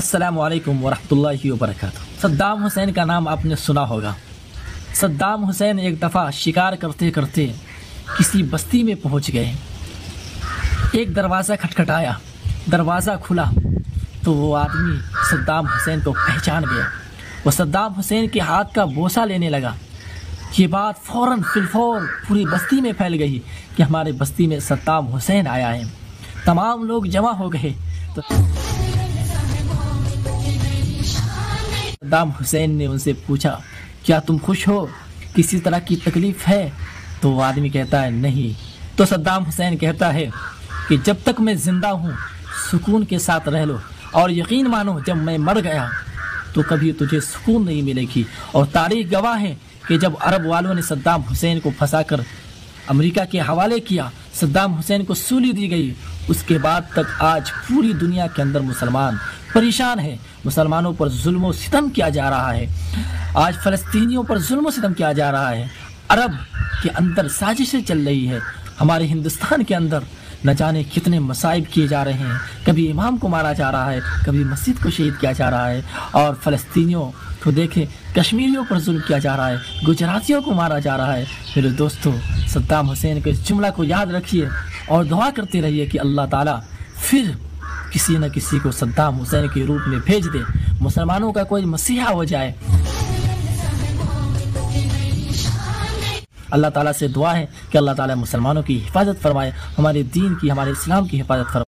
अस्सलामु अलैकुम वरहमतुल्लाहि वबरकातुहू। सद्दाम हुसैन का नाम आपने सुना होगा। सद्दाम हुसैन एक दफ़ा शिकार करते करते किसी बस्ती में पहुंच गए। एक दरवाज़ा खटखटाया, दरवाज़ा खुला तो वो आदमी सद्दाम हुसैन को पहचान गया। वो सद्दाम हुसैन के हाथ का बोसा लेने लगा। ये बात फ़ौरन फिलफौर पूरी बस्ती में फैल गई कि हमारे बस्ती में सद्दाम हुसैन आया है। तमाम लोग जमा हो गए तो सद्दाम हुसैन ने उनसे पूछा, क्या तुम खुश हो, किसी तरह की तकलीफ़ है? तो वो आदमी कहता है नहीं। तो सद्दाम हुसैन कहता है कि जब तक मैं ज़िंदा हूँ सुकून के साथ रह लो, और यकीन मानो जब मैं मर गया तो कभी तुझे सुकून नहीं मिलेगी। और तारीख गवाह है कि जब अरब वालों ने सद्दाम हुसैन को फंसाकर अमेरिका के हवाले किया, सद्दाम हुसैन को सूली दी गई, उसके बाद तक आज पूरी दुनिया के अंदर मुसलमान परेशान है। मुसलमानों पर जुल्म सितम किया जा रहा है। आज फ़लस्तीनियों पर जुल्म सितम किया जा रहा है। अरब के अंदर साजिशें चल रही है। हमारे हिंदुस्तान के अंदर न जाने कितने मसाइब किए जा रहे हैं। कभी इमाम को मारा जा रहा है, कभी मस्जिद को शहीद किया जा रहा है। और फ़लस्तीनियों को देखें, कश्मीरियों पर जुल्म किया जा रहा है, गुजरातियों को मारा जा रहा है। मेरे दोस्तों, सद्दाम हुसैन के इस जुमला को याद रखिए और दुआ करते रहिए कि अल्लाह ताला फिर किसी न किसी को सद्दाम हुसैन के रूप में भेज दे, मुसलमानों का कोई मसीहा हो जाए। अल्लाह ताला से दुआ है कि अल्लाह ताला मुसलमानों की हिफाजत फरमाए, हमारे दीन की, हमारे इस्लाम की हिफाजत फरमाए।